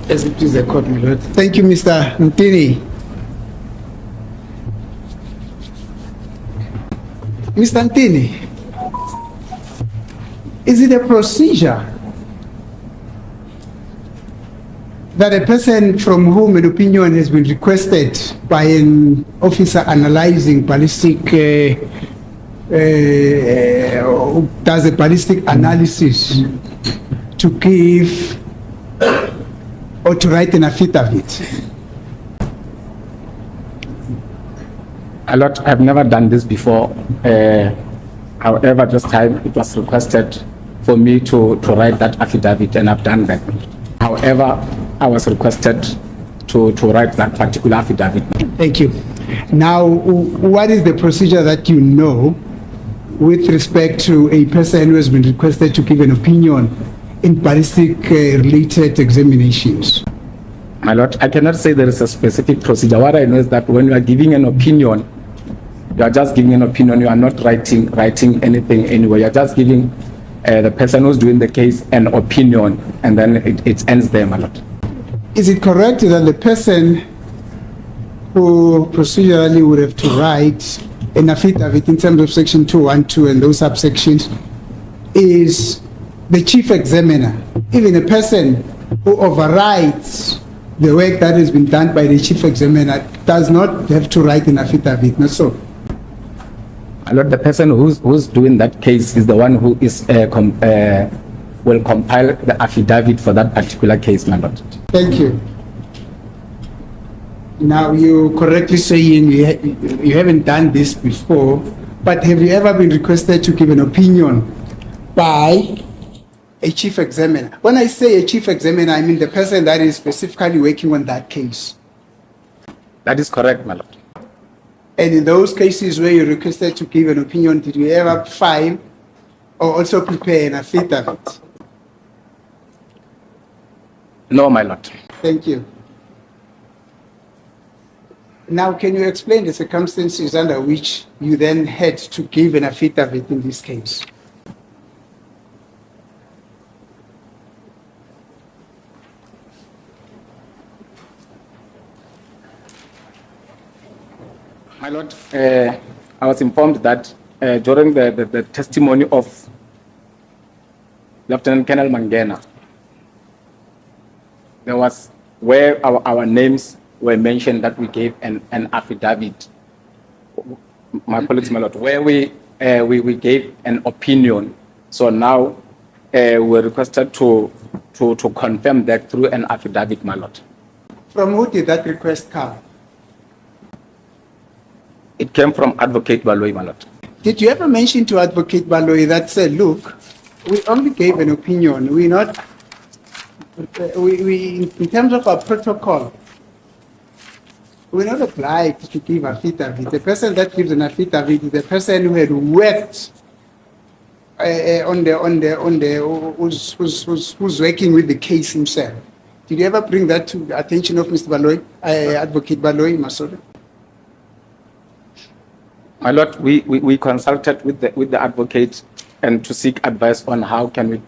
As it is the court, my lord. Thank you, Mr. Ntini. Mr. Ntini, is it a procedure that a person from whom an opinion has been requested by an officer analyzing ballistic, does a ballistic analysis, to give or to write an affidavit? I've never done this before. However, this time it was requested for me to write that affidavit, and I've done that. However, I was requested to write that particular affidavit. Thank you. Now, what is the procedure that you know with respect to a person who has been requested to give an opinion in ballistic related examinations? My lord, I cannot say there is a specific procedure. What I know is that when you are giving an opinion, you are just giving an opinion. You are not writing anything anywhere. You are just giving the person who's doing the case an opinion, and then it ends there, my lord. Is it correct that the person who procedurally would have to write an affidavit in terms of section 212 and those subsections is the chief examiner? Even a person who overrides the work that has been done by the chief examiner does not have to write an affidavit, not so? My lord, the person who's doing that case is the one who is will compile the affidavit for that particular case, my lord. Thank you. Now, you correctly saying you haven't done this before, but have you ever been requested to give an opinion by a chief examiner? When I say a chief examiner, I mean the person that is specifically working on that case. That is correct, my lord. And in those cases where you're requested to give an opinion, did you ever file or also prepare an affidavit? No, my lord. Thank you. Now, can you explain the circumstances under which you then had to give an affidavit in this case? My lord, I was informed that during the testimony of Lieutenant Colonel Mangena, there was where our names were mentioned that we gave an affidavit. My apologies, my lord, where we gave an opinion. So now we're requested to confirm that through an affidavit, my lord. From who did that request come? It came from Advocate Baloyi, my lord. Did you ever mention to Advocate Baloyi that said, look, we only gave an opinion, we in terms of our protocol, we're not obliged to give affidavit. The person that gives an affidavit is the person who had worked who's working with the case himself. Did you ever bring that to the attention of Mr. Baloyi, Advocate Baloyi Masoda? My lord, we consulted with the advocate and to seek advice on how can we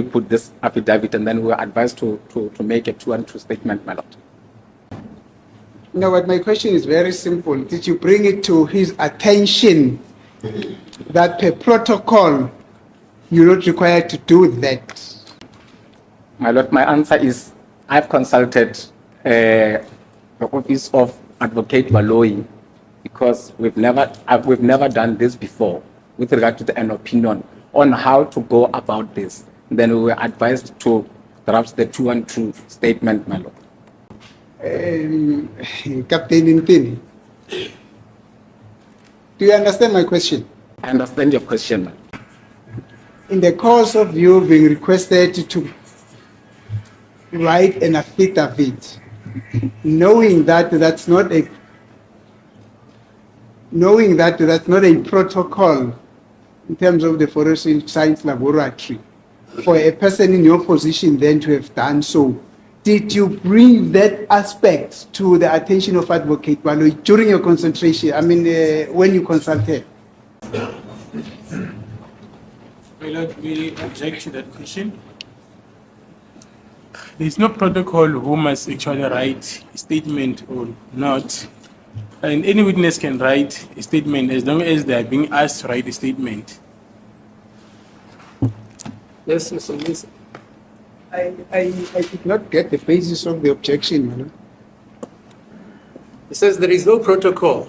put this affidavit, and then we were advised to make a 2-2 statement, my lord. No, but my question is very simple. Did you bring it to his attention that per protocol you're not required to do that? My lord, my answer is I've consulted the office of Advocate Baloyi, because we've never done this before with regard to an opinion on how to go about this. Then we were advised to draft the 2-2 statement, my lord. Captain Ntini, do you understand my question? I understand your question, man. In the course of you being requested to write an affidavit, knowing that that's not a protocol in terms of the forensic science laboratory, for a person in your position then to have done so, did you bring that aspect to the attention of Advocate Baloyi during your concentration? I mean, when you consulted? My lord, we object to that question. There's no protocol who must actually write a statement or not. And any witness can write a statement as long as they are being asked to write a statement. Yes, Mr. Mnisi. I did not get the basis of the objection, Madam. It says there is no protocol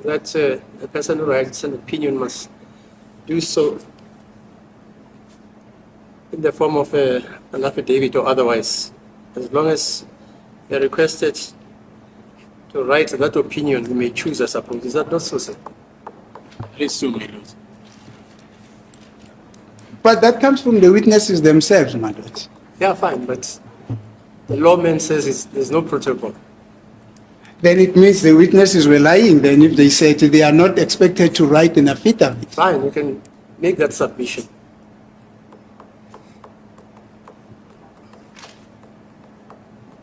that a person who writes an opinion must do so in the form of an affidavit or otherwise. As long as they are requested to write that opinion, you may choose, I suppose. Is that not so, sir? Please so, my lord. But that comes from the witnesses themselves, my lord. Yeah, fine, but the lawman says there's no protocol. Then it means the witnesses were lying then if they said they are not expected to write an affidavit. Fine, you can make that submission.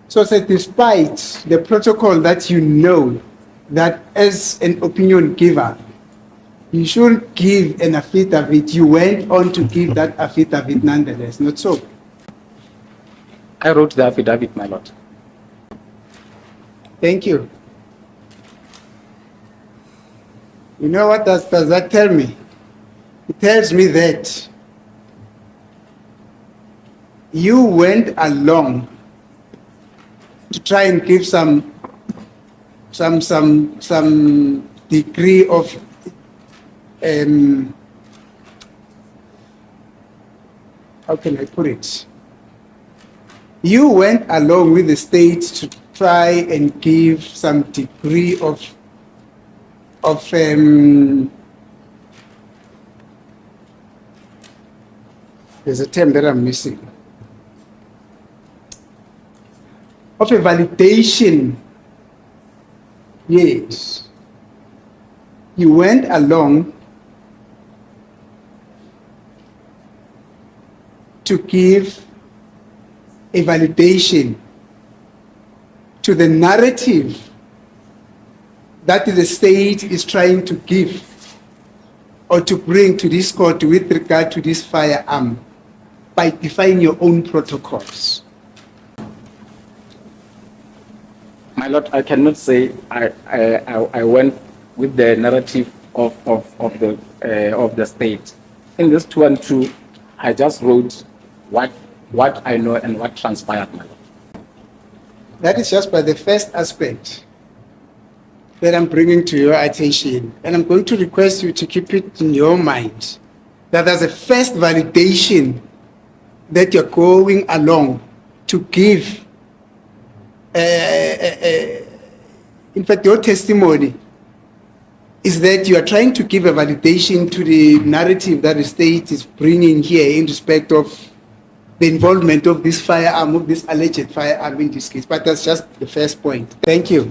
So say despite the protocol that you know that as an opinion giver, you should give an affidavit, you went on to give that affidavit nonetheless, not so? I wrote the affidavit, my lord. Thank you. You know what does that tell me? It tells me that you went along to try and give some degree of how can I put it? You went along with the state to try and give some degree of there's a term that I'm missing. Of a validation. Yes. You went along to give a validation to the narrative that the state is trying to give or to bring to this court with regard to this firearm by defining your own protocols. My lord, I cannot say I went with the narrative of the state. In this 2 and 2, I just wrote what I know and what transpired, my lord. That is just by the first aspect that I'm bringing to your attention. And I'm going to request you to keep it in your mind that there's a first validation that you're going along to give. In fact, your testimony is that you are trying to give a validation to the narrative that the state is bringing here in respect of the involvement of this firearm, of this alleged firearm in this case. But that's just the first point. Thank you.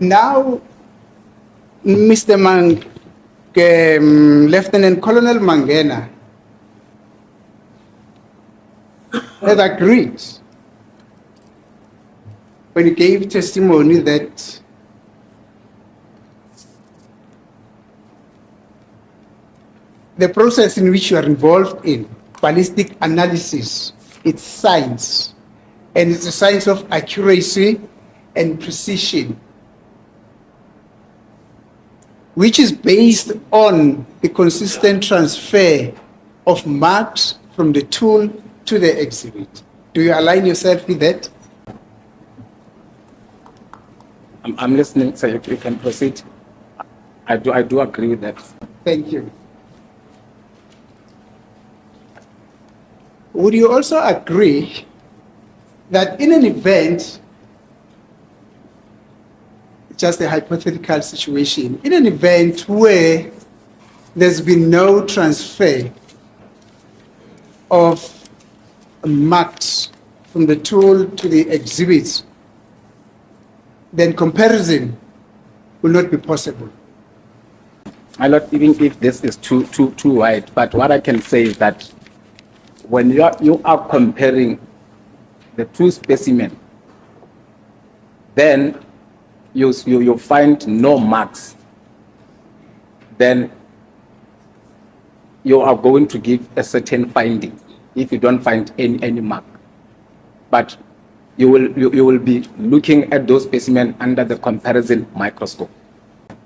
Now, Mr. Lieutenant Colonel Mangena has agreed when he gave testimony that the process in which you are involved in, ballistic analysis, it's science, and it's a science of accuracy and precision, which is based on the consistent transfer of marks from the tool to the exhibit. Do you align yourself with that? I'm listening, so you can proceed. I do agree with that. Thank you. Would you also agree that in an event, just a hypothetical situation, in an event where there's been no transfer of marks from the tool to the exhibit, then comparison will not be possible? My lord, even if this is too wide, but what I can say is that when you are comparing the two specimens, then you find no marks, then you are going to give a certain finding if you don't find any mark. But you will be looking at those specimens under the comparison microscope.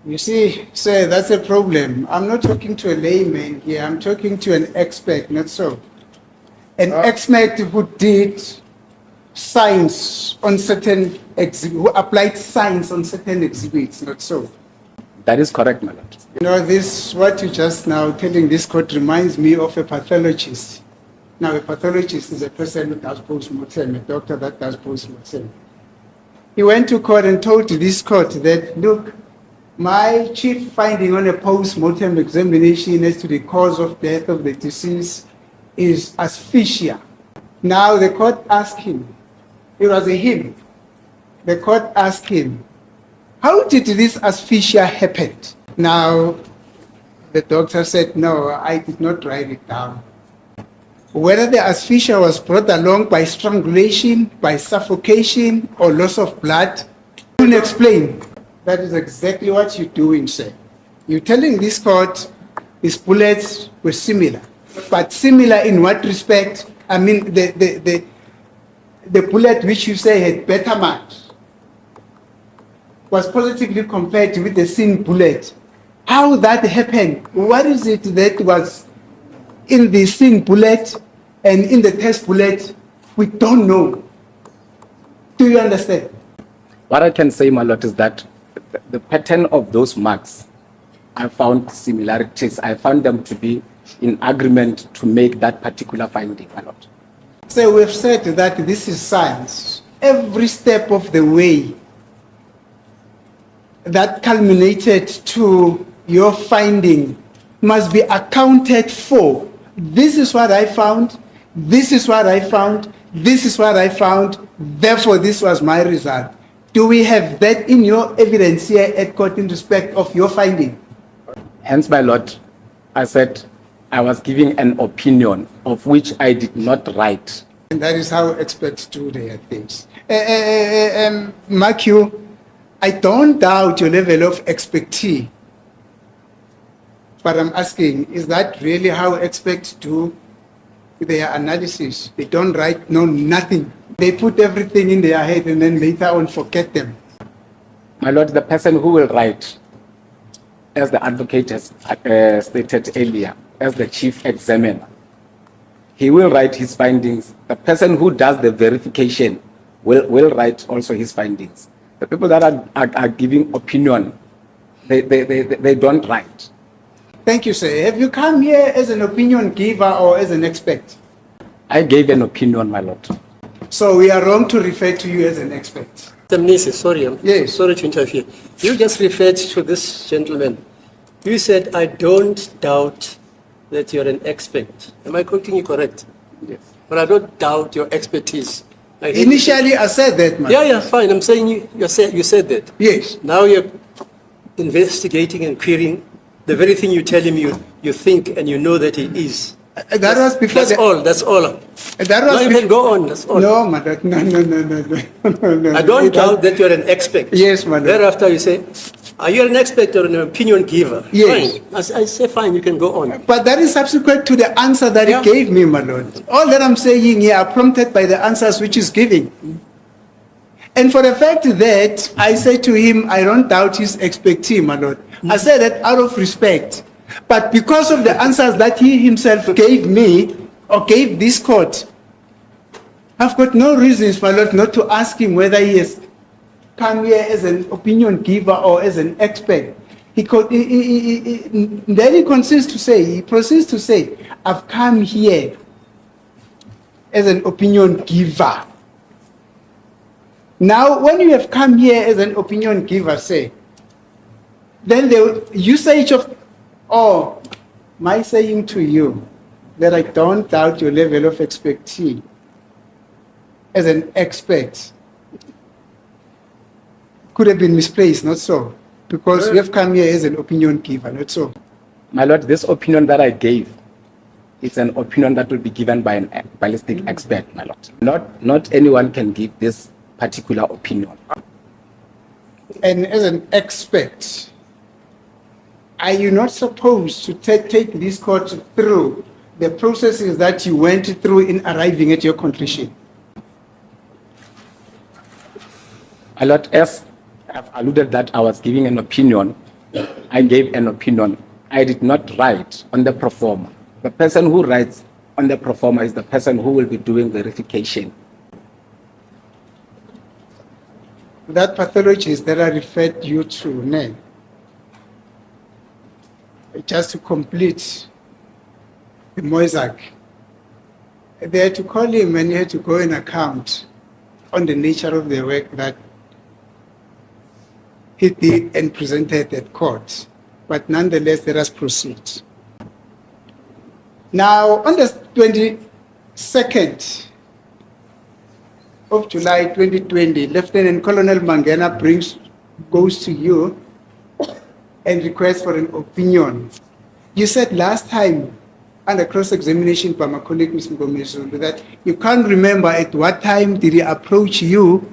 You see, sir, that's a problem. I'm not talking to a layman here. I'm talking to an expert, not so. An expert who did science on certain who applied science on certain exhibits, not so. That is correct, my lord. You know, this, what you just now telling this court reminds me of a pathologist. Now, a pathologist is a person who does post-mortem, a doctor that does post-mortem. He went to court and told this court that, look, my chief finding on a post-mortem examination as to the cause of death of the deceased is asphyxia. Now, the court asked him, it was a him, the court asked him, how did this asphyxia happen? Now, the doctor said, no, I did not write it down. Whether the asphyxia was brought along by strangulation, by suffocation, or loss of blood, you can explain. That is exactly what you're doing, sir. You're telling this court these bullets were similar. But similar in what respect? I mean, the bullet which you say had better marks was positively compared with the same bullet. How that happened? What is it that was in the same bullet and in the test bullet? We don't know. Do you understand? What I can say, my lord, is that the pattern of those marks, I found similarities. I found them to be in agreement to make that particular finding, my lord. So we've said that this is science. Every step of the way that culminated to your finding must be accounted for. This is what I found. This is what I found. This is what I found. Therefore, this was my result. Do we have that in your evidence here at court in respect of your finding? Hence, my lord, I said I was giving an opinion of which I did not write. And that is how experts do their things. Mark you, I don't doubt your level of expertise. But I'm asking, is that really how experts do their analysis? They don't write, no, nothing. They put everything in their head and then later on forget them. My lord, the person who will write, as the advocate has stated earlier, as the chief examiner, he will write his findings. The person who does the verification will write also his findings. The people that are giving opinion, they don't write. Thank you, sir. Have you come here as an opinion giver or as an expert? I gave an opinion, my lord. So we are wrong to refer to you as an expert. Mnisi, sorry, I'm Yes. sorry to interfere. You just referred to this gentleman. You said, I don't doubt that you're an expert. Am I quoting you correct? Yes. But I don't doubt your expertise. I heard you Initially, I said that, man. say- yeah, fine. I'm saying you said that. Yes. Now you're investigating and querying the very thing you tell him you think and you know that he is. That was before That's all. That's all. That Now was you can go on. That's all. No, madam. No. I don't doubt that you're an expert. Yes, madam. Thereafter, you say, are you an expert or an opinion giver? Yes. Fine. I say, fine, you can go on. But that is subsequent to the answer that Yeah. he gave me, my lord. All that I'm saying here are prompted by the answers which he's giving. And for the fact that I said to him, I don't doubt his expertise, my lord. I said that out of respect. But because of the answers that he himself gave me, or gave this court, I've got no reasons, my lord, not to ask him whether he has come here as an opinion giver or as an expert. Then he proceeds to say, I've come here as an opinion giver. Now, when you have come here as an opinion giver, say, then the usage of, my saying to you that I don't doubt your level of expertise as an expert could have been misplaced, not so. Because we have come here as an opinion giver, not so. My lord, this opinion that I gave is an opinion that will be given by a ballistic expert, my lord. Not anyone can give this particular opinion. And as an expert, are you not supposed to take this court through the processes that you went through in arriving at your conclusion? My Lord, as I've alluded that I was giving an opinion, I gave an opinion. I did not write on the pro forma. The person who writes on the pro forma is the person who will be doing verification. That pathologist that I referred you to, Nen, just to complete the mosaic, they had to call him and he had to go and account on the nature of the work that he did and presented at court. But nonetheless, let us proceed. Now, on the 22nd of July 2020, Lieutenant Colonel Mangena goes to you and requests for an opinion. You said last time under cross-examination by my colleague, Ms. Mgomezulu, that you can't remember at what time did he approach you.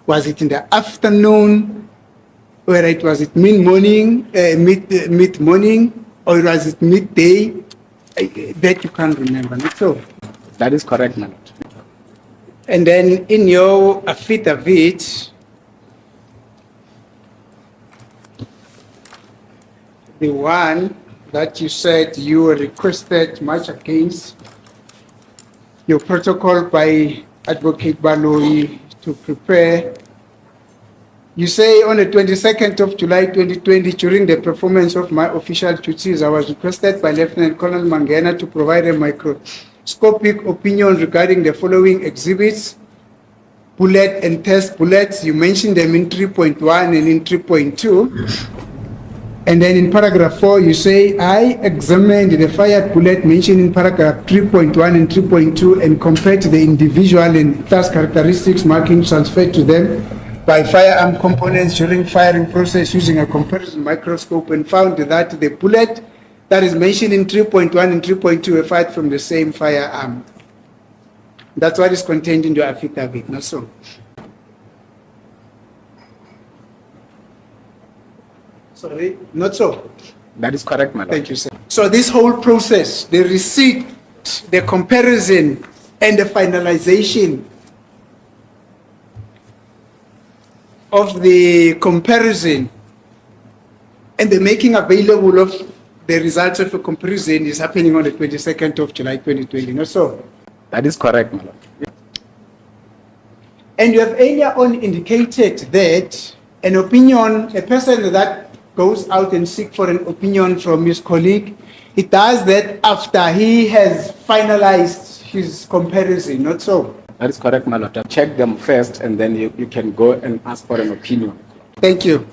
Was it in the afternoon, or was it mid-morning, mid-morning, or was it midday? That you can't remember, not so? That is correct, my Lord. And then in your affidavit, the one that you said you were requested much against, your protocol by Advocate Baloi to prepare. You say on the 22nd of July 2020, during the performance of my official duties, I was requested by Lieutenant Colonel Mangena to provide a microscopic opinion regarding the following exhibits, bullet and test bullets. You mentioned them in 3.1 and in 3.2. And then in paragraph 4, you say, I examined the fired bullet mentioned in paragraph 3.1 and 3.2 and compared to the individual and task characteristics markings transferred to them by firearm components during firing process using a comparison microscope, and found that the bullet that is mentioned in 3.1 and 3.2 were fired from the same firearm. That's what is contained in your affidavit, not so? Sorry, not so? That is correct, my Lord. Thank you, sir. So this whole process, the receipt, the comparison, and the finalization of the comparison and the making available of the results of the comparison is happening on the 22nd of July 2020, not so? That is correct, my Lord. And you have earlier on indicated that an opinion, a person that goes out and seek for an opinion from his colleague, he does that after he has finalized his comparison, not so? That is correct, my Lord. Check them first, and then you can go and ask for an opinion. Thank you.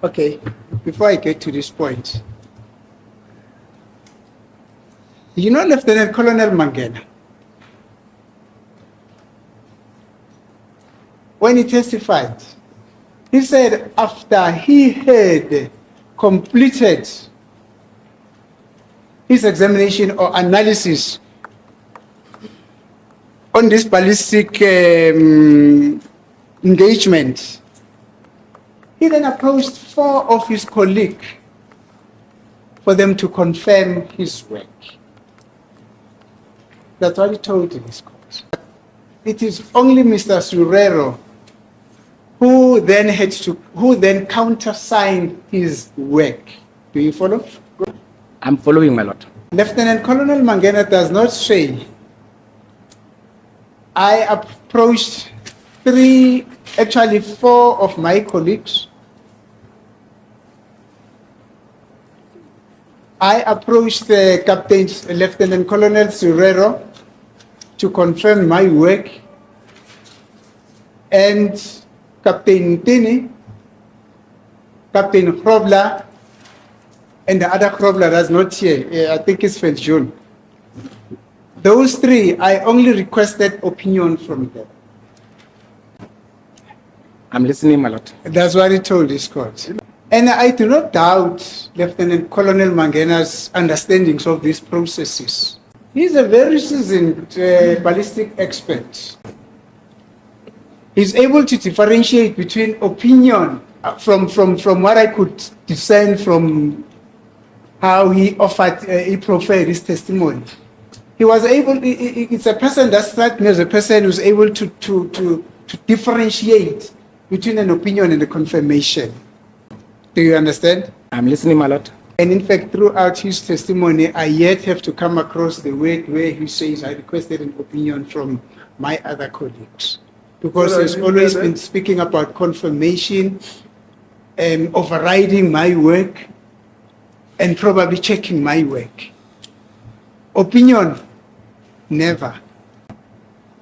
Okay, before I get to this point, you know Lieutenant Colonel Mangena, when he testified, he said after he had completed his examination or analysis on this ballistic engagement, he then approached 4 of his colleagues for them to confirm his work. That's what he told in his court. It is only Mr. Surero who then countersigned his work. Do you follow? I'm following, my Lord. Lieutenant Colonel Mangena does not say, I approached 4 of my colleagues. I approached Lieutenant Colonel Surero to confirm my work, and Captain Ntini, Captain Krobler, and the other Krobler that's not here, I think it's June. Those 3, I only requested opinion from them. I'm listening, my Lord. That's what he told this court. And I do not doubt Lieutenant Colonel Mangena's understandings of these processes. He's a very seasoned ballistic expert. He's able to differentiate between opinion from what I could discern from how he proffered his testimony. He was able, it's a person that struck me as a person who's able to differentiate between an opinion and a confirmation. Do you understand? I'm listening, my lord. And in fact, throughout his testimony, I yet have to come across the word where he says, I requested an opinion from my other colleagues. Because he's always been speaking about confirmation, overriding my work, and probably checking my work. Opinion, never.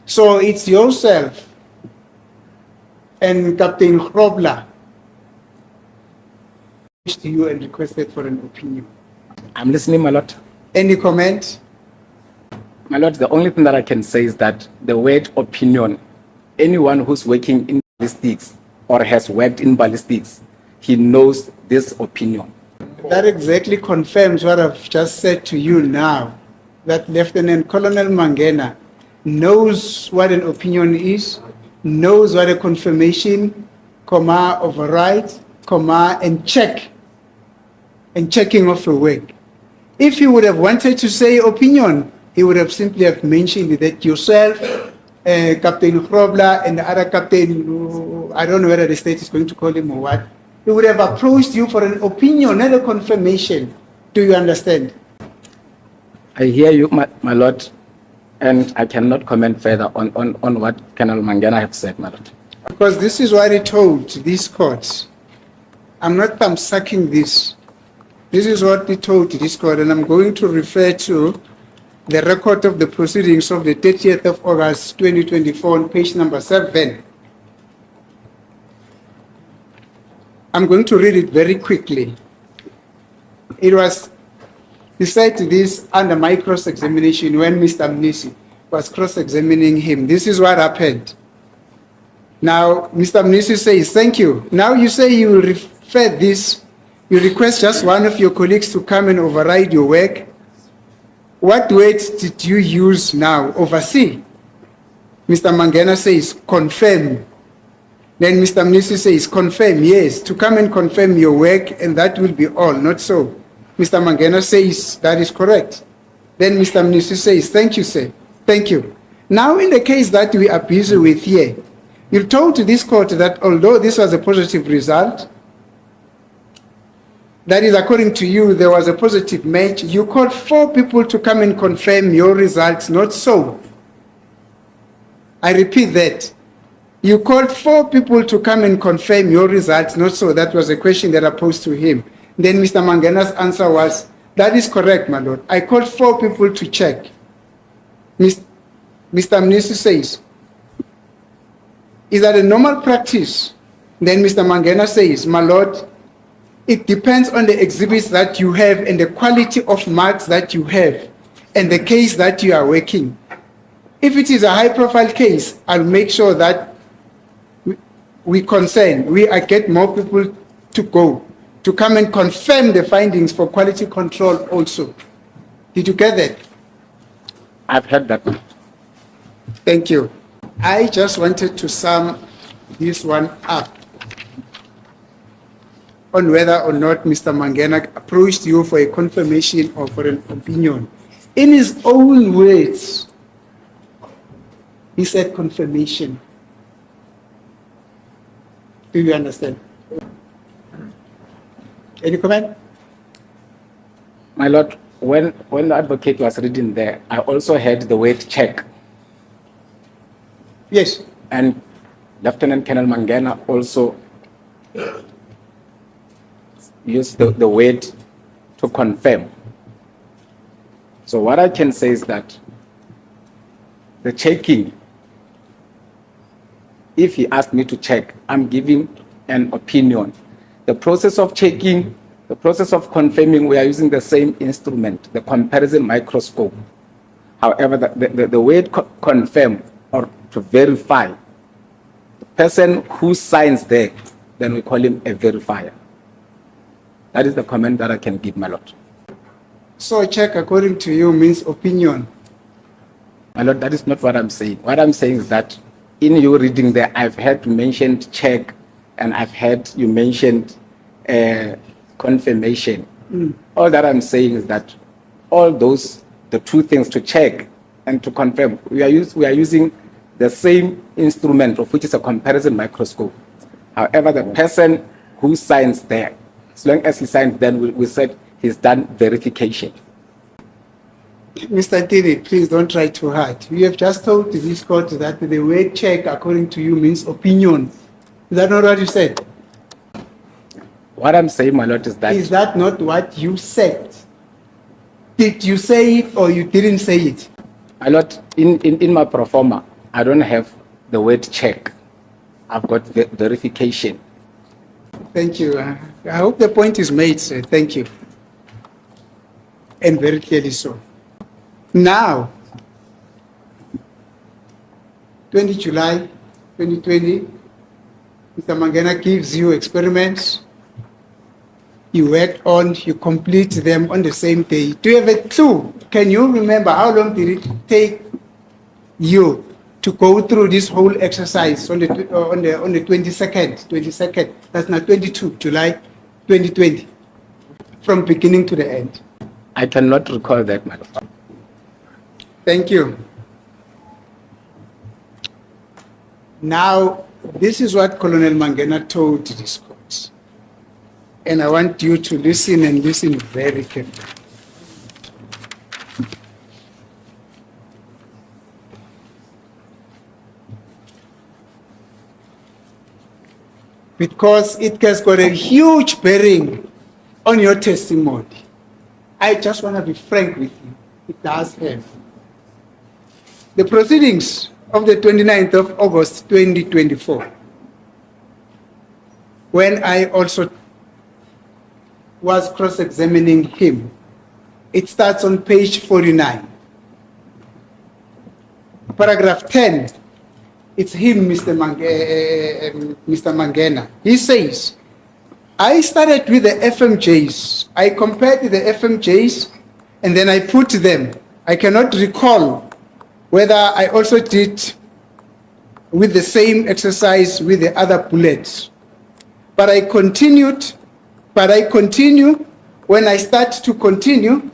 So it's yourself and Captain Grobler to you and requested for an opinion. I'm listening, my lord. Any comment? My lord, the only thing that I can say is that the word opinion, anyone who's working in ballistics or has worked in ballistics, he knows this opinion. That exactly confirms what I've just said to you now, that Lieutenant Colonel Mangena knows what an opinion is, knows what a confirmation, comma, override, comma, and checking of a work. If he would have wanted to say opinion, he would have simply have mentioned that yourself, Captain Grobler, and the other captain, I don't know whether the state is going to call him or what, he would have approached you for an opinion, not a confirmation. Do you understand? I hear you, my lord, and I cannot comment further on what Colonel Mangena have said, my lord. Because this is what he told this court. I'm not thumbsucking this. This is what he told this court, and I'm going to refer to the record of the proceedings of the 30th of August 2024 on page number 7. I'm going to read it very quickly. It was, he said this under my cross-examination when Mr. Mnisi was cross-examining him. This is what happened. Now, Mr. Mnisi says, thank you. Now you say you will refer this, you request just one of your colleagues to come and override your work. What words did you use now? Oversee. Mr. Mangena says, confirm. Then Mr. Mnisi says, confirm, yes, to come and confirm your work, and that will be all, not so. Mr. Mangena says, that is correct. Then Mr. Mnisi says, thank you, sir. Thank you. Now, in the case that we are busy with here, you told to this court that although this was a positive result, that is, according to you, there was a positive match, you called 4 people to come and confirm your results, not so. I repeat that. You called 4 people to come and confirm your results, not so. That was a question that I posed to him. Then Mr. Mangena's answer was, that is correct, my lord. I called 4 people to check. Mr. Mnisi says, is that a normal practice? Then Mr. Mangena says, my lord, it depends on the exhibits that you have and the quality of marks that you have and the case that you are working. If it is a high-profile case, I'll make sure that we get more people to go, to come and confirm the findings for quality control also. Did you get that? I've heard that. Thank you. I just wanted to sum this one up on whether or not Mr. Mangena approached you for a confirmation or for an opinion. In his own words, he said confirmation. Do you understand? Any comment? My lord, when the advocate was reading there, I also heard the word check. Yes. And Lieutenant Colonel Mangena also used the word to confirm. So what I can say is that the checking, if he asked me to check, I'm giving an opinion. The process of checking, the process of confirming, we are using the same instrument, the comparison microscope. However, the word confirm or to verify, the person who signs there, then we call him a verifier. That is the comment that I can give, my lord. So check, according to you, means opinion. My lord, that is not what I'm saying. What I'm saying is that in your reading there, I've heard mentioned check, and I've heard you mentioned confirmation. All that I'm saying is that all those, the two things, to check and to confirm, we are using the same instrument, of which is a comparison microscope. However, the person who signs there, as long as he signs, then we said he's done verification. Mr. Ntini, please don't try too hard. You have just told this court that the word check, according to you, means opinion. Is that not what you said? What I'm saying, my lord, is that... Is that not what you said? Did you say it or you didn't say it? My lord, in my pro forma, I don't have the word check. I've got verification. Thank you. I hope the point is made, sir. Thank you. And very clearly so. Now, 20 July 2020, Mr. Mangena gives you experiments. You work on, you complete them on the same day. Do you have a clue? Can you remember how long did it take you to go through this whole exercise on the 22nd? That's not 22 July 2020, from beginning to the end. I cannot recall that, my lord. Thank you. Now, this is what Colonel Mangena told this court. And I want you to listen and listen very carefully. Because it has got a huge bearing on your testimony. I just want to be frank with you. It does have. The proceedings of the 29th of August 2024, when I also was cross-examining him, it starts on page 49. Paragraph 10, it's him, Mr. Mangena. He says, I started with the FMJs. I compared the FMJs and then I put them. I cannot recall whether I also did with the same exercise with the other bullets. But I continue. When I start to continue,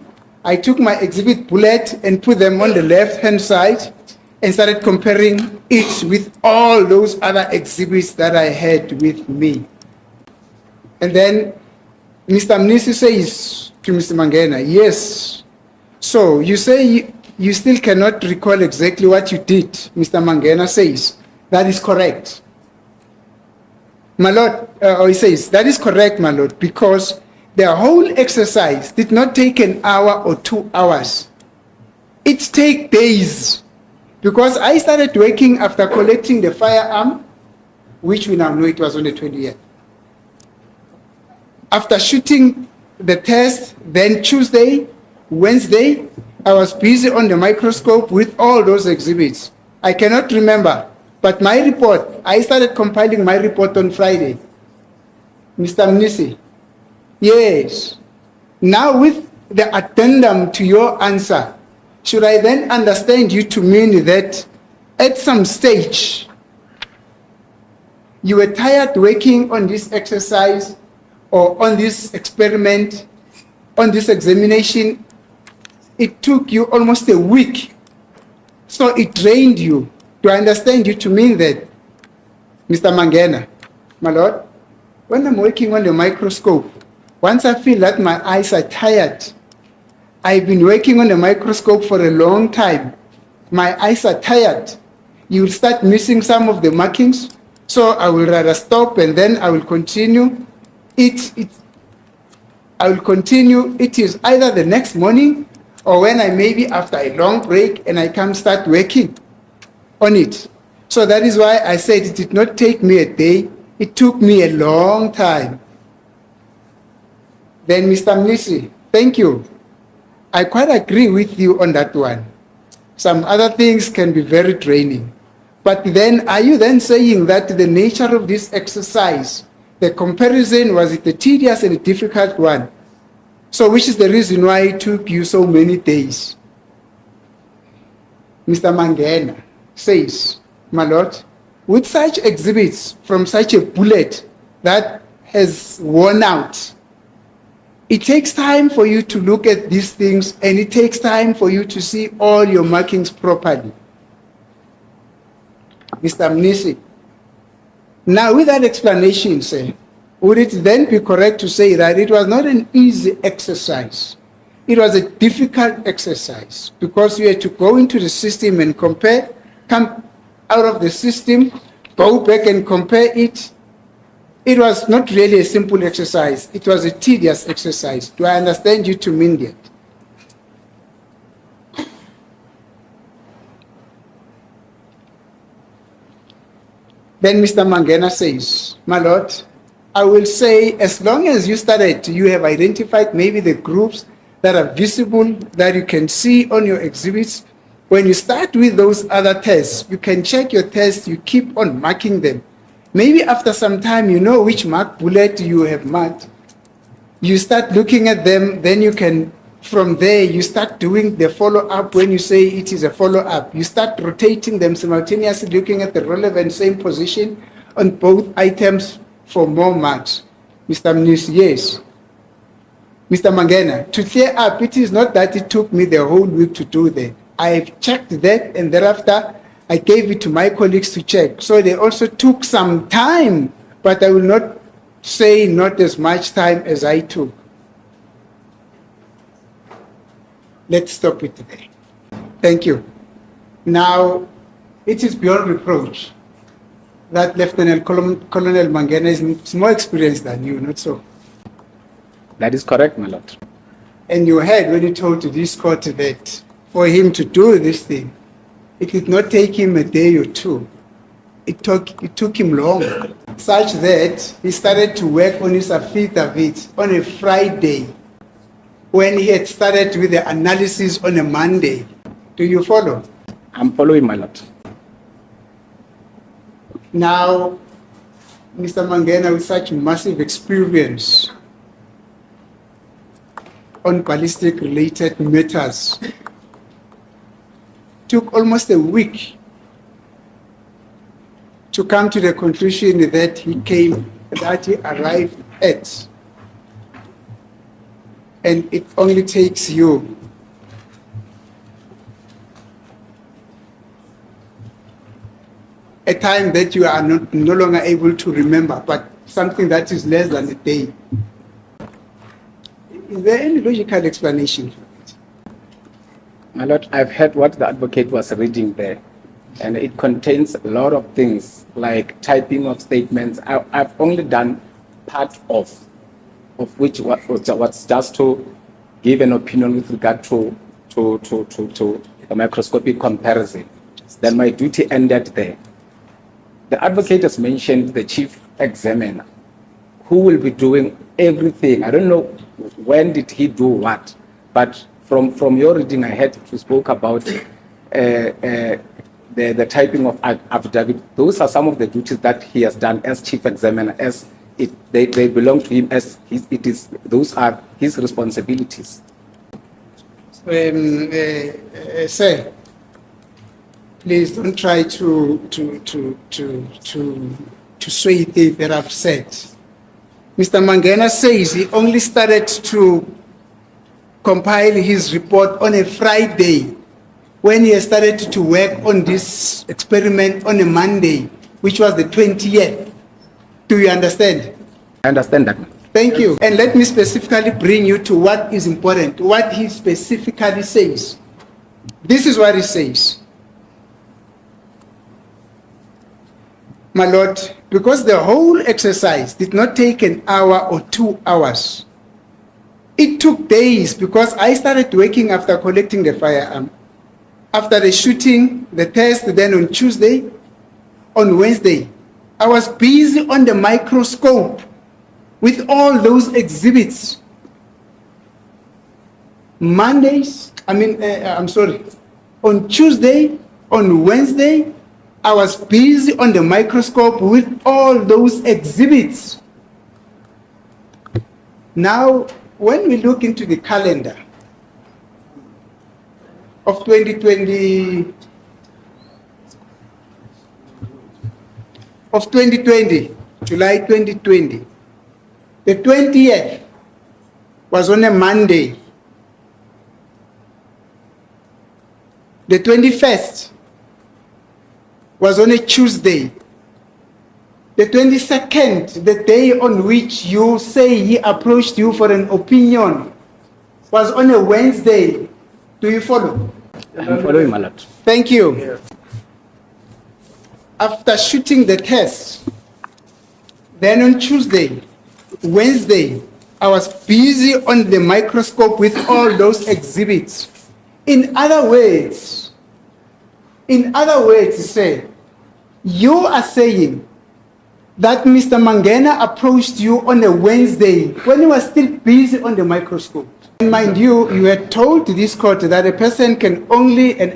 I took my exhibit bullet and put them on the left-hand side and started comparing it with all those other exhibits that I had with me. And then Mr. Mnisi says to Mr. Mangena, yes, so you say you still cannot recall exactly what you did. Mr. Mangena says, that is correct. My lord, he says, that is correct, my lord, because the whole exercise did not take an hour or 2 hours. It takes days, because I started working after collecting the firearm, which we now know it was on the 20th. After shooting the test, then Tuesday, Wednesday, I was busy on the microscope with all those exhibits. I cannot remember, but my report, I started compiling my report on Friday. Mr. Mnisi, yes. Now with the addendum to your answer, should I then understand you to mean that at some stage, you were tired working on this exercise or on this experiment, on this examination? It took you almost a week. So it drained you. Do I understand you to mean that, Mr. Mangena? My lord, when I'm working on the microscope, once I feel that my eyes are tired, I've been working on the microscope for a long time, my eyes are tired, you will start missing some of the markings, so I will rather stop and then I will continue. I will continue. It is either the next morning or when I maybe after a long break and I come start working on it. So that is why I said it did not take me a day, it took me a long time. Then Mr. Mnisi, thank you. I quite agree with you on that one. Some other things can be very draining. But then, are you then saying that the nature of this exercise, the comparison, was it a tedious and a difficult one? So which is the reason why it took you so many days? Mr. Mangena says, my lord, with such exhibits from such a bullet that has worn out, it takes time for you to look at these things, and it takes time for you to see all your markings properly. Mr. Mnisi, now with that explanation, sir, would it then be correct to say that it was not an easy exercise? It was a difficult exercise because you had to go into the system and compare, come out of the system, go back and compare it. It was not really a simple exercise. It was a tedious exercise. Do I understand you to mean that? Then Mr. Mangena says, my lord, I will say as long as you started, you have identified maybe the groups that are visible, that you can see on your exhibits. When you start with those other tests, you can check your tests, you keep on marking them. Maybe after some time, you know which mark bullet you have marked. You start looking at them, then you can, from there, you start doing the follow-up. When you say it is a follow-up, you start rotating them simultaneously, looking at the relevant same position on both items for more marks. Mr. Mnisi, yes. Mr. Mangena, to clear up, it is not that it took me the whole week to do that. I checked that, and thereafter, I gave it to my colleagues to check. So they also took some time, but I will not say not as much time as I took. Let's stop it today. Thank you. Now, it is beyond reproach that Lieutenant Colonel Mangena is more experienced than you, not so? That is correct, my lord. And you heard when you told this court that for him to do this thing, it did not take him a day or two. It took him long, such that he started to work on his affidavit on a Friday when he had started with the analysis on a Monday. Do you follow? I'm following, my lord. Now, Mr. Mangena, with such massive experience on ballistic related matters, took almost a week to come to the conclusion that he arrived at. And it only takes you a time that you are no longer able to remember, but something that is less than a day. Is there any logical explanation for it? My lord, I've heard what the advocate was reading there, and it contains a lot of things like typing of statements. I've only done part of which was just to give an opinion with regard to a microscopic comparison. Then my duty ended there. The advocate has mentioned the chief examiner, who will be doing everything. I don't know when did he do what, but from your reading, I heard you spoke about the typing of affidavit. Those are some of the duties that he has done as chief examiner, as they belong to him, as those are his responsibilities. Sir, please don't try to sway things that I've said. Mr. Mangena says he only started to compile his report on a Friday when he started to work on this experiment on a Monday, which was the 20th. Do you understand? I understand that. Thank you. And let me specifically bring you to what is important, what he specifically says. This is what he says. My lord, because the whole exercise did not take an hour or 2 hours. It took days because I started working after collecting the firearm. After the shooting, the test, then on Tuesday, on Wednesday, I was busy on the microscope with all those exhibits. On Tuesday, on Wednesday, I was busy on the microscope with all those exhibits. Now, when we look into the calendar of 2020, of 2020, July 2020. The 20th was on a Monday. The 21st was on a Tuesday. The 22nd, the day on which you say he approached you for an opinion, was on a Wednesday. Do you follow? I'm following, my lord. Thank you. After shooting the test, then on Tuesday, Wednesday, I was busy on the microscope with all those exhibits. In other words, say, you are saying that Mr. Mangena approached you on a Wednesday when you were still busy on the microscope. And mind you, you had told this court that an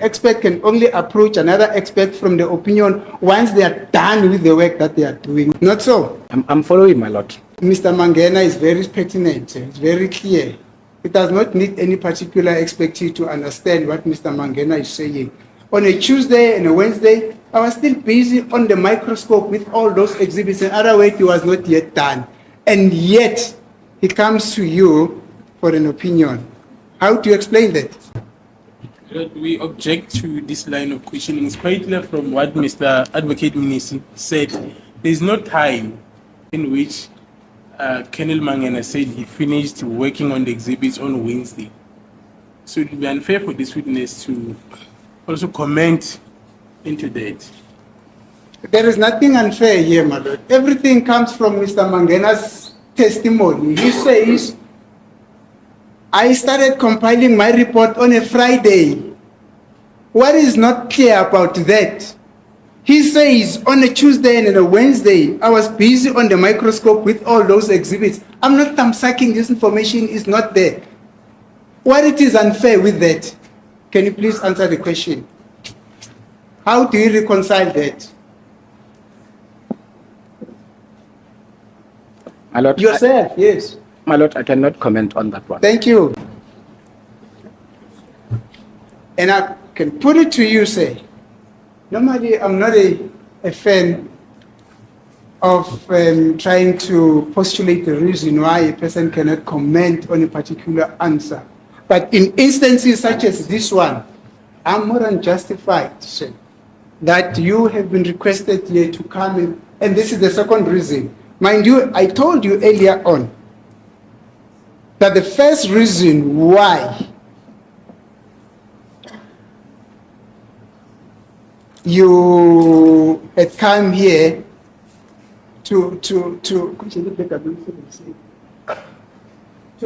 expert can only approach another expert from the opinion once they are done with the work that they are doing. Not so. I'm following, my lord. Mr. Mangena is very pertinent, it's very clear. It does not need any particular expertise to understand what Mr. Mangena is saying. On a Tuesday and a Wednesday, I was still busy on the microscope with all those exhibits. In other words, he was not yet done. And yet, he comes to you for an opinion. How do you explain that? We object to this line of questioning. It's quite clear from what Mr. Advocate Mnisi said. There's no time in which Colonel Mangena said he finished working on the exhibits on Wednesday. So it would be unfair for this witness to also comment into that. There is nothing unfair here, my lord. Everything comes from Mr. Mangena's testimony. He says, I started compiling my report on a Friday. What is not clear about that? He says on a Tuesday and a Wednesday, I was busy on the microscope with all those exhibits. I'm not thumbsucking, this information is not there. What it is unfair with that? Can you please answer the question? How do you reconcile that? My lord, Yourself, yes. my lord, I cannot comment on that one. Thank you. And I can put it to you, say, normally I'm not a fan of trying to postulate the reason why a person cannot comment on a particular answer. But in instances such as this one, I'm more than justified to say that you have been requested here to come in, and this is the second reason. Mind you, I told you earlier on that the first reason why you had come here to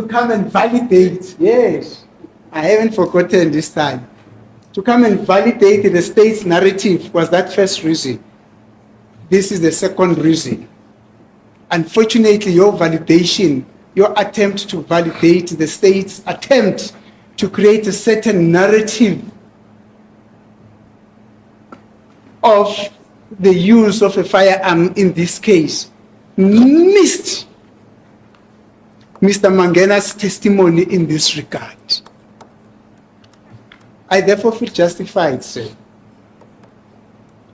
come and validate, yes, I haven't forgotten this time, to come and validate the state's narrative was that first reason. This is the second reason. Unfortunately, your validation, your attempt to validate the state's attempt to create a certain narrative of the use of a firearm in this case missed Mr. Mangena's testimony in this regard. I therefore feel justified, sir,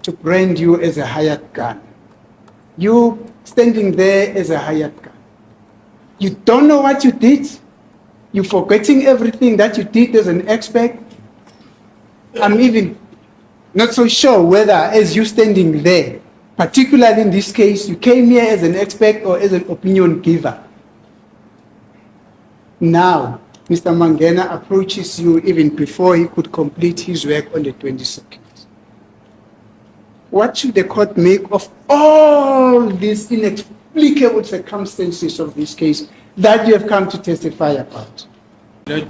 to brand you as a hired gun. You standing there as a hired gun. You don't know what you did. You're forgetting everything that you did as an expert. I'm even not so sure whether as you standing there, particularly in this case, you came here as an expert or as an opinion giver. Now, Mr. Mangena approaches you even before he could complete his work on the 22nd. What should the court make of all these inexplicable circumstances of this case that you have come to testify about?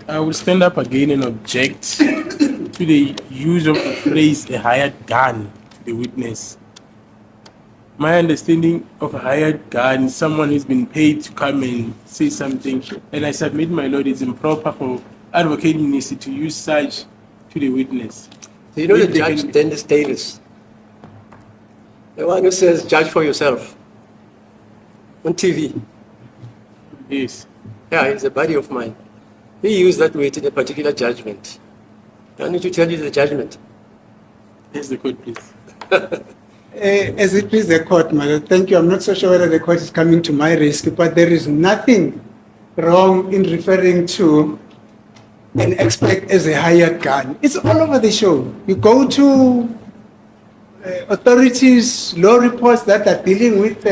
I will stand up again and object to the use of the phrase a hired gun to the witness. My understanding of a hired gun is someone who's been paid to come and say something, and I submit, my lord, it's improper for Advocate Mnisi to use such to the witness. Do you know the judge, Dennis Davis? The one who says, judge for yourself, on TV. Yes. Yeah, he's a buddy of mine. He used that weight in a particular judgment. I need to tell you the judgment. Yes, the court, please. As it is the court, my lord, thank you. I'm not so sure whether the court is coming to my risk, but there is nothing wrong in referring to an expert as a hired gun. It's all over the show. You go to authorities, law reports that are dealing with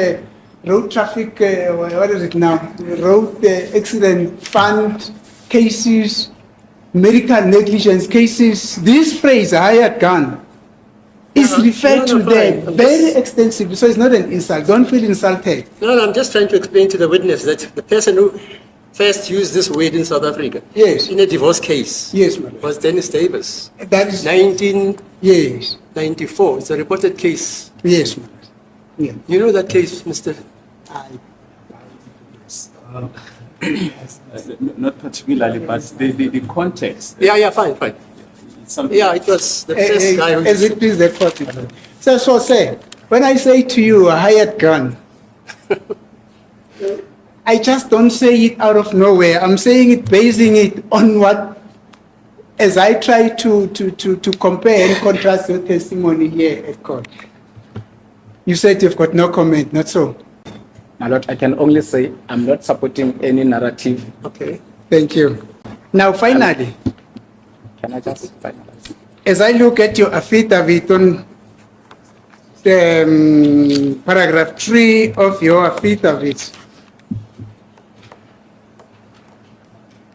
road traffic, what is it now? Road accident fund cases, medical negligence cases. This phrase, hired gun, is referred to there very extensively, so it's not an insult. Don't feel insulted. No, I'm just trying to explain to the witness that the person who first used this word in South Africa, Yes. in a divorce case, Yes, my lord. was Dennis Davis. That is, 1994, yes, it's a reported case. yes, my lord. Yeah. You know that case, Mr. Not particularly, but the context. Yeah, fine. Something. Yeah, it was the first guy who As it is the court, my lord. So say, when I say to you a hired gun, I just don't say it out of nowhere. I'm saying it, basing it on what, as I try to compare and contrast your testimony here at court. You said you've got no comment, not so? My lord, I can only say I'm not supporting any narrative. Okay. Thank you. Now, finally, Can I just finalize? as I look at your affidavit on paragraph 3 of your affidavit,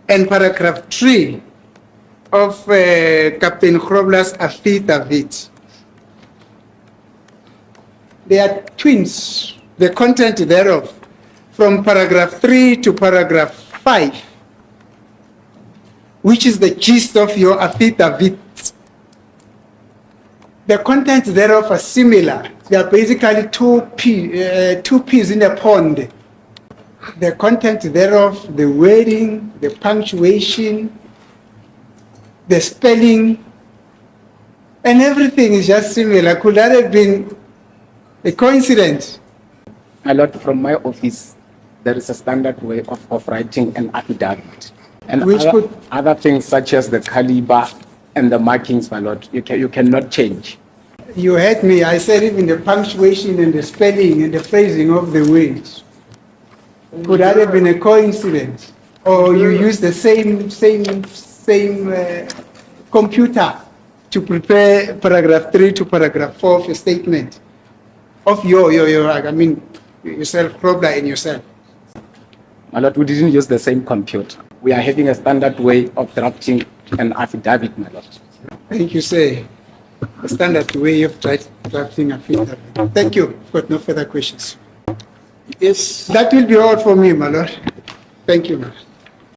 and paragraph 3 of Captain Grobler's affidavit, they are twins, the content thereof, from paragraph 3 to paragraph 5, which is the gist of your affidavit. The contents thereof are similar. They are basically two peas in a pond. The content thereof, the wording, the punctuation, the spelling, and everything is just similar. Could that have been a coincidence? My lord, from my office, there is a standard way of writing an affidavit. And Which other things such as the caliber and the markings, my lord, you cannot change. You heard me. I said even the punctuation and the spelling and the phrasing of the words. Could that have been a coincidence? Or you use the same computer to prepare paragraph 3 to paragraph 4 of a statement of yourself, Grobler, and yourself. My lord, we didn't use the same computer. We are having a standard way of drafting an affidavit, my lord. Thank you, sir. The standard way of drafting affidavit. Thank you. Got no further questions. Yes. That will be all for me, my lord. Thank you, my lord.